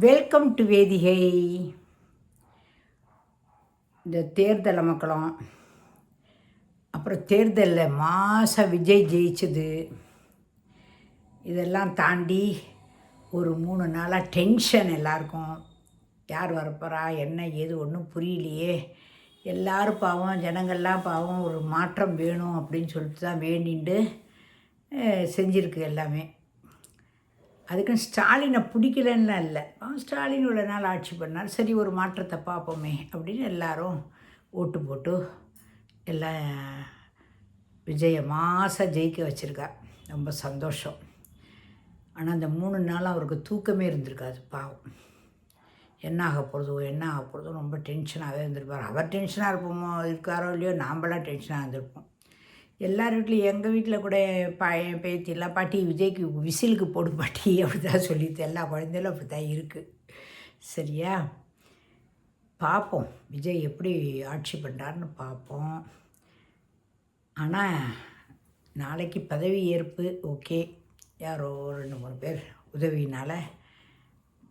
Welcome to வேதிகை. இந்த தேர்தல் மக்களும் அப்புறம் தேர்தலில் விஜய் ஜெயிச்சது இதெல்லாம் தாண்டி ஒரு 3 நாளாக டென்ஷன் எல்லாருக்கும். யார் வரப்போகிறா என்ன ஏது ஒன்றும் புரியலையே. எல்லோரும் பாவம், ஜனங்கள்லாம் பாவம், ஒரு மாற்றம் வேணும் அப்படின்னு சொல்லிட்டு தான் வேண்டிண்டு செஞ்சுருக்கு எல்லாமே. அதுக்குன்னு ஸ்டாலினை பிடிக்கலன்னா இல்லை, ஸ்டாலின் இவ்வளோ நாள் ஆட்சி பண்ணால் சரி ஒரு மாற்றத்தை பார்ப்போமே அப்படின்னு எல்லாரும் ஓட்டு போட்டு எல்லாம் விஜயை ஜெயிக்க வச்சுருக்கா. ரொம்ப சந்தோஷம். ஆனால் அந்த 3 நாள் அவருக்கு தூக்கமே இருந்திருக்காது பாவம். என்ன ஆக போகிறதோ ரொம்ப டென்ஷனாகவே இருந்திருப்பார். அவர் டென்ஷனாக இருக்காரோ இல்லையோ, நாம்பளாம் டென்ஷனாக இருந்திருப்போம். எல்லார் வீட்லையும், எங்கள் வீட்டில் கூட என் பேத்திலாம் பாட்டி விஜய்க்கு விசிலுக்கு போடு பாட்டி அப்படி தான் சொல்லிட்டு எல்லா குழந்தைகளும் அப்படி தான் இருக்குது. சரியா, பார்ப்போம் விஜய் எப்படி ஆட்சி பண்ணுறாருன்னு பார்ப்போம். ஆனால் நாளைக்கு பதவி ஏற்பு ஓகே, யாரோ 2-3 பேர் உதவினால்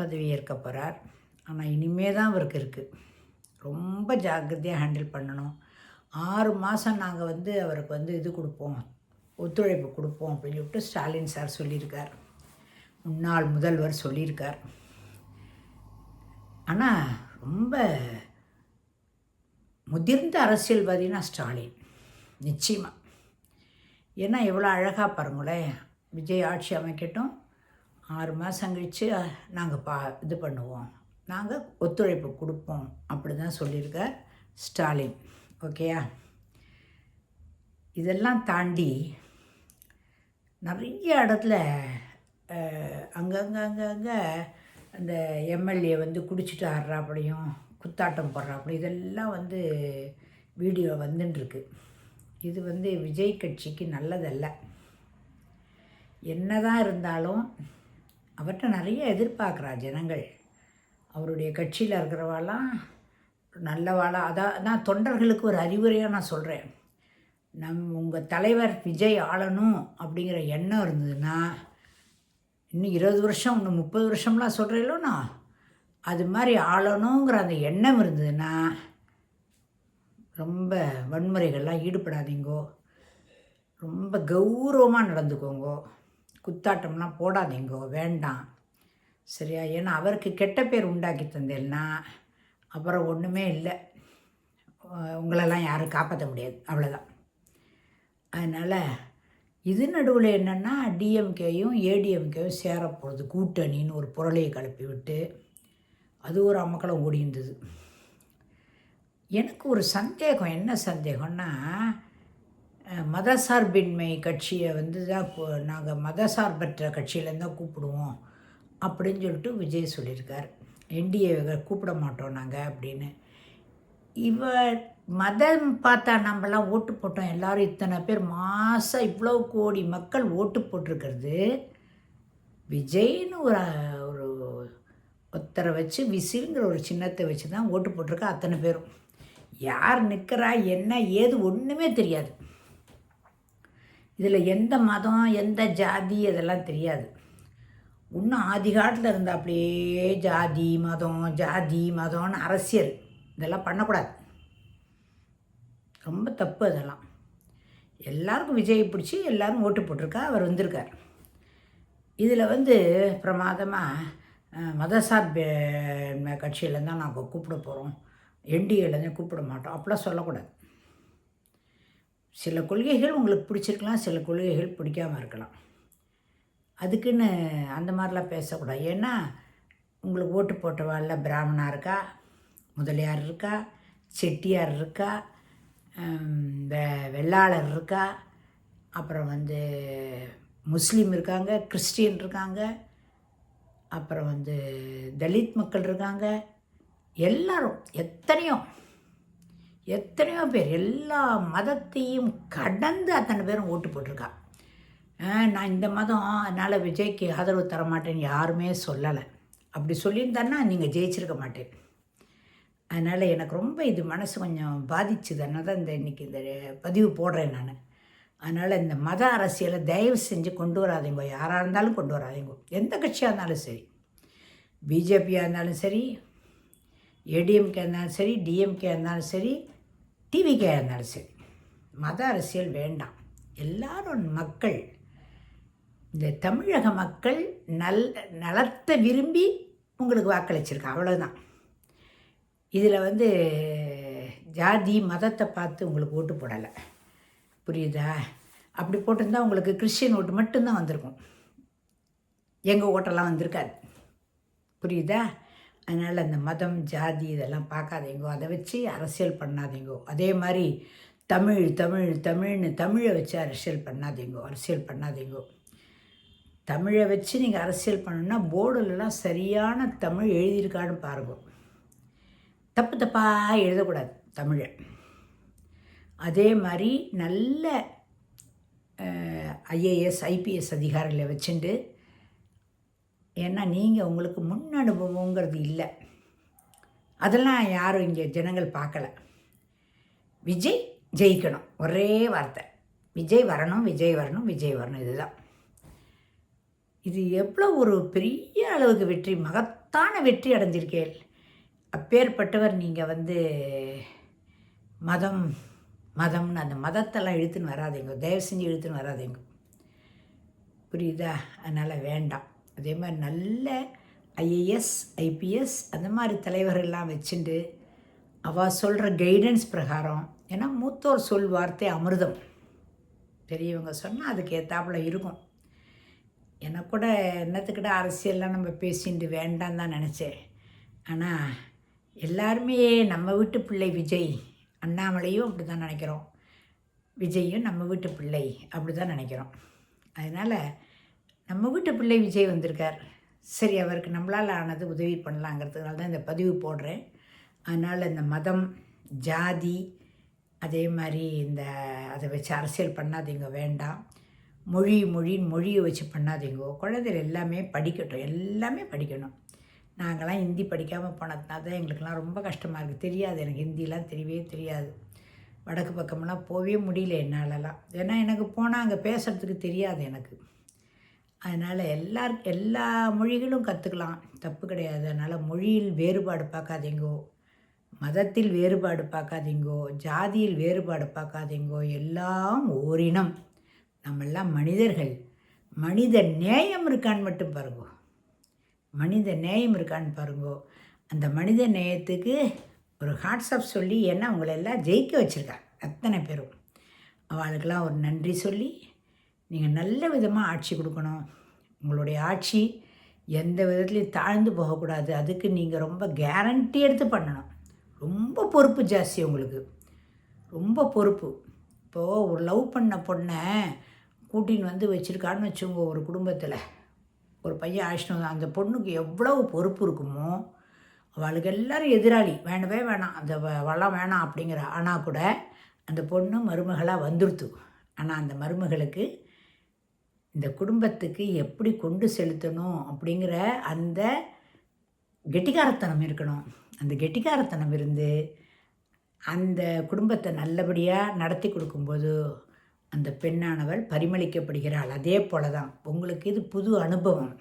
பதவி ஏற்க போகிறார். ஆனால் இனிமே தான் அவருக்கு இருக்குது, ரொம்ப ஜாக்கிரதையாக ஹேண்டில் பண்ணணும். 6 மாதம் நாங்கள் அவருக்கு இது கொடுப்போம், ஒத்துழைப்பு கொடுப்போம் அப்படின்னு சொல்லிட்டு ஸ்டாலின் சார் சொல்லியிருக்கார், முன்னாள் முதல்வர் சொல்லியிருக்கார். ஆனால் ரொம்ப முதிர்ந்த அரசியல்வாதினா ஸ்டாலின் நிச்சயமாக. ஏன்னா எவ்வளோ அழகாக பாருங்களேன், விஜய் ஆட்சி அமைக்கட்டும், 6 மாதம் கழித்து நாங்கள் இது பண்ணுவோம், நாங்கள் ஒத்துழைப்பு கொடுப்போம் அப்படி தான் சொல்லியிருக்கார் ஸ்டாலின். ஓகேயா, இதெல்லாம் தாண்டி நிறைய இடத்துல அங்கங்கே அந்த எம்எல்ஏ குடிச்சிட்டு ஆடுறாப்படியும் குத்தாட்டம் போடுறாப்படி இதெல்லாம் வீடியோ வந்துட்டுருக்கு. இது விஜய் கட்சிக்கு நல்லதல்ல. என்னதான் இருந்தாலும் அவர்கிட்ட நிறைய எதிர்பார்க்குறா ஜனங்கள். அவருடைய கட்சியில் இருக்கிறவாலாம் நல்லவாளா. அதான் தொண்டர்களுக்கு ஒரு அறிவுரையாக நான் சொல்கிறேன். உங்கள் தலைவர் விஜய் ஆளணும் அப்படிங்கிற எண்ணம் இருந்ததுன்னா, இன்னும் 20 வருஷம் இன்னும் 30 வருஷம்லாம் சொல்கிறீங்களோண்ணா, அது மாதிரி ஆளணுங்கிற அந்த எண்ணம் இருந்ததுன்னா ரொம்ப வன்முறைகள்லாம் ஈடுபடாதீங்கோ, ரொம்ப கௌரவமாக நடந்துக்கோங்கோ, குத்தாட்டம்லாம் போடாதீங்கோ, வேண்டாம். சரியா? ஏன்னா அவருக்கு கெட்ட பேர் உண்டாக்கி தந்தேன்னா அப்புறம் ஒன்றுமே இல்லை, உங்களெல்லாம் யாரும் காப்பாற்ற முடியாது, அவ்வளோதான். அதனால் இது நடுவில் என்னென்னா டிஎம்கேயும் ஏடிஎம்கேயும் சேரப்போகிறது கூட்டணின்னு ஒரு புரளையை கிளப்பி விட்டு அது ஒரு அமக்களம் ஓடி இருந்தது. எனக்கு ஒரு சந்தேகம், என்ன சந்தேகம்னா, மதசார்பின்மை கட்சியை தான் நாங்கள் மதசார்பற்ற கட்சியிலேருந்து தான் கூப்பிடுவோம் அப்படின்னு சொல்லிட்டு விஜய் சொல்லியிருக்கார். என்டிஏவை கூப்பிட மாட்டோம் நாங்கள் அப்படின்னு. மதம் பார்த்தா நம்மளாம் ஓட்டு போட்டோம், எல்லோரும் இத்தனை பேர் இவ்வளோ கோடி மக்கள் ஓட்டு போட்டிருக்கிறது விஜய்னு ஒரு ஒருத்தரை வச்சு விசிலுங்கிற ஒரு சின்னத்தை வச்சு தான் ஓட்டு போட்டிருக்கா. அத்தனை பேரும் யார் நிற்கிறா என்ன ஏது ஒன்றுமே தெரியாது. இதில் எந்த மதம் எந்த ஜாதி அதெல்லாம் தெரியாது. இன்னும் ஆதி காலத்தில் இருந்தால் அப்படியே ஜாதி மதம்னு அரசியல் இதெல்லாம் பண்ணக்கூடாது, ரொம்ப தப்பு அதெல்லாம். எல்லாருக்கும் விஜய் பிடிச்சி எல்லோரும் ஓட்டு போட்டிருக்கா, அவர் வந்திருக்கார். இதில் பிரமாதமாக மதசார்பு கட்சியிலேருந்து தான் நாங்கள் கூப்பிட போகிறோம், என்டிஏலேருந்து கூப்பிட மாட்டோம் அப்படிலாம் சொல்லக்கூடாது. சில கொள்கைகள் உங்களுக்கு பிடிச்சிருக்கலாம், சில கொள்கைகள் பிடிக்காமல் இருக்கலாம். அதுக்குன்னு அந்த மாதிரிலாம் பேசக்கூடாது. ஏன்னா உங்களுக்கு ஓட்டு போட்டவாள்ல பிராமணா இருக்கா, முதலியார் இருக்கா, செட்டியார் இருக்கா, வெள்ளாளர் இருக்கா, அப்புறம் முஸ்லீம் இருக்காங்க, கிறிஸ்டியன் இருக்காங்க, அப்புறம் தலித் மக்கள் இருக்காங்க. எல்லாரும் எத்தனையோ பேர் எல்லா மதத்தையும் கடந்து அத்தனை பேரும் ஓட்டு போட்டிருக்கா. நான் இந்த மதம் அதனால் விஜய்க்கு ஆதரவு தர மாட்டேன்னு யாருமே சொல்லலை. அப்படி சொல்லியிருந்தான்னா நீங்கள் ஜெயிச்சிருக்க மாட்டேன். அதனால் எனக்கு ரொம்ப இது மனசு கொஞ்சம் பாதிச்சுது. அதனால தான் இன்றைக்கி இந்த பதிவு போடுறேன் நான். அதனால் இந்த மத அரசியலை தயவு செஞ்சு கொண்டு வராதீங்க, யாராக இருந்தாலும் கொண்டு வராதீங்க, எந்த கட்சியாக இருந்தாலும் சரி. பிஜேபியாக இருந்தாலும் சரி, ஏடிஎம்கே இருந்தாலும் சரி, டிஎம்கே இருந்தாலும் சரி, டிவிகே இருந்தாலும் சரி, மத அரசியல் வேண்டாம். எல்லாரும் மக்கள், இந்த தமிழக மக்கள் நலத்தை விரும்பி உங்களுக்கு வாக்களிச்சிருக்காங்க, அவ்வளோதான். இதில் ஜாதி மதத்தை பார்த்து உங்களுக்கு ஓட்டு போடலை, புரியுதா? அப்படி போட்டிருந்தால் உங்களுக்கு கிறிஸ்டியன் ஓட்டு மட்டும்தான் வந்திருக்கும், எங்கள் ஓட்டெல்லாம் வந்திருக்காது, புரியுதா? அதனால் அந்த மதம் ஜாதி இதெல்லாம் பார்க்காதீங்கோ, அதை வச்சு அரசியல் பண்ணாதீங்கோ. அதே மாதிரி தமிழ்னு தமிழை வச்சு அரசியல் பண்ணாதீங்கோ. தமிழை வச்சு நீங்கள் அரசியல் பண்ணணுன்னா போர்டுலலாம் சரியான தமிழ் எழுதியிருக்கான்னு பாருங்க. தப்பாக எழுதக்கூடாது தமிழை. அதே மாதிரி நல்ல ஐஏஎஸ் ஐபிஎஸ் அதிகாரிகளை வச்சுட்டு, ஏன்னா நீங்கள் உங்களுக்கு முன் அனுபவங்கிறது இல்லை, அதெல்லாம் யாரும் இங்கே ஜனங்கள் பார்க்கல. விஜய் ஜெயிக்கணும், ஒரே வார்த்தை, விஜய் வரணும், இதுதான். இது எவ்வளோ ஒரு பெரிய அளவுக்கு வெற்றி, மகத்தான வெற்றி அடைஞ்சிருக்கேள். அப்பேற்பட்டவர் நீங்கள் மதம்னு அந்த மதத்தெல்லாம் இழுத்துன்னு வராதிங்க, தயவு செஞ்சு இழுத்துன்னு வராதிங்க, புரியுதா? அதனால் வேண்டாம். அதே மாதிரி நல்ல ஐஏஎஸ் ஐபிஎஸ் அந்த மாதிரி தலைவர்கள்லாம் வச்சுட்டு அவள் சொல்கிற கைடன்ஸ் பிரகாரம், ஏன்னா மூத்தோர் சொல் வார்த்தை அமிர்தம், பெரியவங்க சொன்னால் அதுக்கு ஏற்றாப்புல இருக்கும். எனக்கு கூட என்னத்துக்கிட்ட அரசியல்லாம் நம்ம பேசிட்டு வேண்டாம் தான் நினச்சேன். ஆனால் எல்லாருமே நம்ம வீட்டு பிள்ளை விஜய், அண்ணாமலையும் அப்படி தான் நினைக்கிறோம், விஜயும் நம்ம வீட்டு பிள்ளை அப்படி தான் நினைக்கிறோம். அதனால் நம்ம வீட்டு பிள்ளை விஜய் வந்திருக்கார், சரி அவருக்கு நம்மளால் ஆனது உதவி பண்ணலாங்கிறதுனால தான் இந்த பதிவு போடுறேன். அதனால் இந்த மதம் ஜாதி அதே மாதிரி அதை வச்சு அரசியல் பண்ணாதீங்க, வேண்டாம். மொழியை வச்சு பண்ணாதீங்கோ. குழந்தைகள் எல்லாமே படிக்கணும். நாங்கள்லாம் ஹிந்தி படிக்காமல் போனதுனால தான் எங்களுக்கெல்லாம் ரொம்ப கஷ்டமாக இருக்குது. தெரியாது, எனக்கு ஹிந்திலாம் தெரியவே தெரியாது. வடக்கு பக்கமெல்லாம் போகவே முடியல என்னாலலாம், ஏன்னா எனக்கு போனால் அங்கே பேசுகிறதுக்கு தெரியாது எனக்கு. அதனால் எல்லா மொழிகளும் கற்றுக்கலாம், தப்பு கிடையாது. அதனால் மொழியில் வேறுபாடு பார்க்காதீங்கோ, மதத்தில் வேறுபாடு பார்க்காதீங்கோ, ஜாதியில் வேறுபாடு பார்க்காதீங்கோ. எல்லாம் ஓரினம், நம்மெல்லாம் மனிதர்கள். மனித நேயம் இருக்கான்னு மட்டும் பாருங்கோ, அந்த மனித நேயத்துக்கு ஒரு ஹாட்ஸ்அப் சொல்லி, ஏன்னா உங்களை எல்லாம் ஜெயிக்க வச்சுருக்காங்க அத்தனை பேரும். அவளுக்கெல்லாம் ஒரு நன்றி சொல்லி நீங்கள் நல்ல விதமாக ஆட்சி கொடுக்கணும். உங்களுடைய ஆட்சி எந்த விதத்துலையும் தாழ்ந்து போகக்கூடாது. அதுக்கு நீங்கள் ரொம்ப கேரண்டி எடுத்து பண்ணணும். ரொம்ப பொறுப்பு ஜாஸ்தி உங்களுக்கு, ரொம்ப பொறுப்பு. இப்போது ஒரு லவ் பண்ண பொண்ணை கூட்டின்னு வச்சுருக்கான்னு வச்சுங்க, ஒரு குடும்பத்தில் ஒரு பையன் ஆயிஷ்டம், அந்த பொண்ணுக்கு எவ்வளவு பொறுப்பு இருக்குமோ, அவளுக்கு எல்லோரும் எதிராளி, வேணவே வேணாம், அந்த வளம் வேணாம் அப்படிங்கிற, ஆனால் கூட அந்த பொண்ணு மருமகளாக வந்துடுத்து. ஆனால் அந்த மருமகளுக்கு இந்த குடும்பத்துக்கு எப்படி கொண்டு செலுத்தணும் அப்படிங்கிற அந்த கெட்டிக்காரத்தனம் இருக்கணும். அந்த கெட்டிக்காரத்தனம் இருந்து அந்த குடும்பத்தை நல்லபடியாக நடத்தி கொடுக்கும்போது அந்த பெண்ணானவள் பரிமளிக்கப்படுகிறாள். அதே போல தான் உங்களுக்கு இது புது அனுபவம்.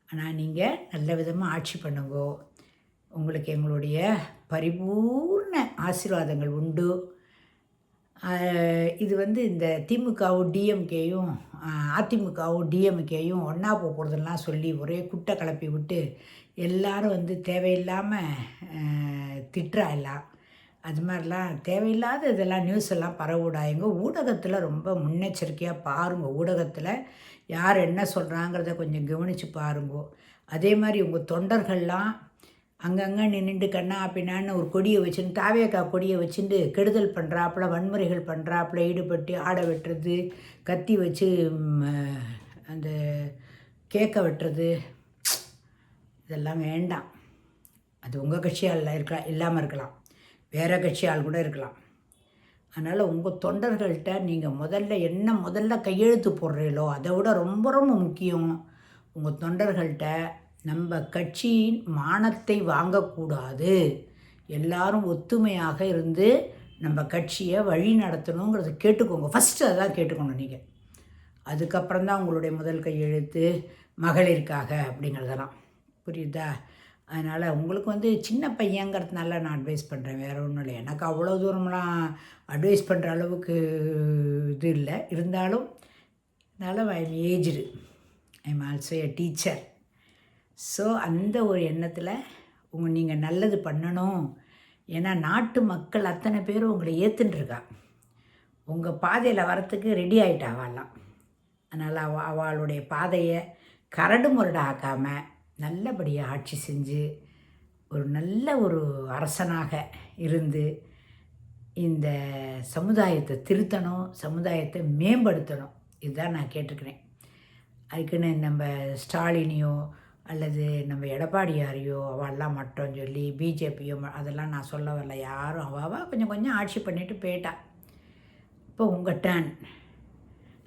ஆனால் நீங்கள் நல்ல விதமாக ஆட்சி பண்ணுங்கோ. உங்களுக்கு எங்களுடைய பரிபூர்ண ஆசீர்வாதங்கள் உண்டு. இது இந்த திமுகவும் டிஎம்கேயும் அதிமுகவும் டிஎம்கேயும் ஒன்றா போகிறதெல்லாம் சொல்லி ஒரே குட்டை கிளப்பி விட்டு எல்லாரும் தேவையில்லாமல் திட்டுறா எல்லாம். அது மாதிரிலாம் தேவையில்லாத இதெல்லாம் நியூஸ் எல்லாம் பரவிடாங்க. ஊடகத்தில் ரொம்ப முன்னெச்சரிக்கையாக பாருங்கள். ஊடகத்தில் யார் என்ன சொல்கிறாங்கிறத கொஞ்சம் கவனித்து பாருங்கோ. அதே மாதிரி உங்கள் தொண்டர்கள்லாம் அங்கங்கே நின்றுட்டு கண்ணா பின்னான்னு ஒரு கொடியை வச்சுன்னு, தாவேக்கா கொடியை வச்சுட்டு கெடுதல் பண்ணுறாப்புல, வன்முறைகள் பண்ணுறாப்புல ஈடுபட்டு ஆடை வெட்டுறது, கத்தி வச்சு அந்த கேக்கை வெட்டுறது, இதெல்லாம் வேண்டாம். அது உங்கள் கட்சியால் இல்லாமல் இருக்கலாம், வேறு கட்சியால் கூட இருக்கலாம். அதனால் உங்கள் தொண்டர்கள்ட்ட நீங்கள் முதல்ல கையெழுத்து போடுறீங்களோ அதை விட ரொம்ப ரொம்ப முக்கியம், உங்கள் தொண்டர்கள்ட்ட நம்ம கட்சியின் மானத்தை வாங்கக்கூடாது, எல்லாரும் ஒத்துமையாக இருந்து நம்ம கட்சியை வழி நடத்தணுங்கிறத கேட்டுக்கோங்க. ஃபஸ்ட்டு அதான் கேட்டுக்கணும் நீங்கள். அதுக்கப்புறம் தான் உங்களுடைய முதல் கையெழுத்து மகளிருக்காக அப்படிங்கிறதெல்லாம். புரியுதா? அதனால் உங்களுக்கு வந்து சின்ன பையங்கிறதுனால நான் அட்வைஸ் பண்ணுறேன், வேறு ஒன்றும் இல்லை. எனக்கு அவ்வளோ தூரம்லாம் அட்வைஸ் பண்ணுற அளவுக்கு இது இல்லை. இருந்தாலும் I am aged, I am also a teacher. So அந்த ஒரு எண்ணத்தில் நீங்கள் நல்லது பண்ணணும். ஏன்னா நாட்டு மக்கள் அத்தனை பேரும் உங்களை ஏற்றுன்ட்ருக்கா. உங்கள் பாதையில் வரத்துக்கு ரெடி ஆகிட்டா அவெல்லாம். அதனால் அவளுடைய பாதையை கரடு முரடு ஆக்காமல் நல்லபடியாக ஆட்சி செஞ்சு ஒரு நல்ல ஒரு அரசனாக இருந்து இந்த சமுதாயத்தை திருத்தணும், சமுதாயத்தை மேம்படுத்தணும். இதுதான் நான் கேட்டுக்கிறேன். அதுக்குன்னு நம்ம ஸ்டாலினையோ அல்லது நம்ம எடப்பாடியாரையோ அவெல்லாம் மட்டும் சொல்லி பிஜேபியோ அதெல்லாம் நான் சொல்ல வரல. யாரும் அவள் கொஞ்சம் கொஞ்சம் ஆட்சி பண்ணிவிட்டு போயிட்டா. இப்போ உங்கள் டேர்ன்.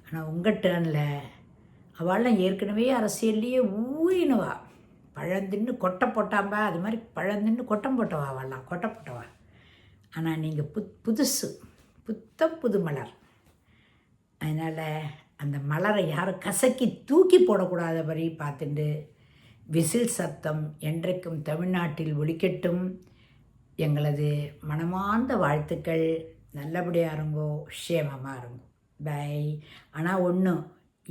ஆனால் உங்கள் டேர்னில் அவள்லாம் ஏற்கனவே அரசியல்லையே ஊறினவா, பழந்தின்னு கொட்டை போட்டாம்பா, அது மாதிரி பழந்தின்னு கொட்டம் போட்டவா, அவள்லாம் கொட்டை போட்டவா. ஆனால் நீங்கள் புதுசு, புது மலர். அதனால் அந்த மலரை யாரும் கசக்கி தூக்கி போடக்கூடாதபடி பார்த்துட்டு விசில் சத்தம் என்றைக்கும் தமிழ்நாட்டில் ஒலிக்கட்டும். எங்களது மனமார்ந்த வாழ்த்துக்கள். நல்லபடியாக இருங்கோ, க்ஷேமமாக இருங்கோ. பை. ஆனால் ஒன்று,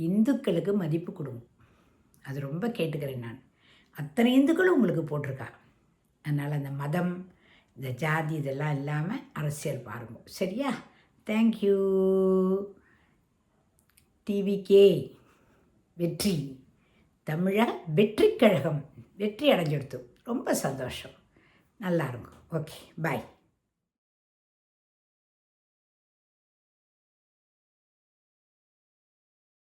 இந்துக்களுக்கு மதிப்பு கொடுங்க. அது ரொம்ப கேட்டுக்கிறேன் நான். அத்தனை இந்துக்களும் உங்களுக்கு போட்டிருக்கா. அதனால் அந்த மதம், இந்த ஜாதி இதெல்லாம் இல்லாமல் அரசியல் பாருங்க, சரியா? தேங்க்யூ. டிவிகே வெற்றி, தமிழக வெற்றி கழகம் வெற்றி அடைஞ்சிடுத்து. ரொம்ப சந்தோஷம். நல்லா இருக்கும். ஓகே, பாய்.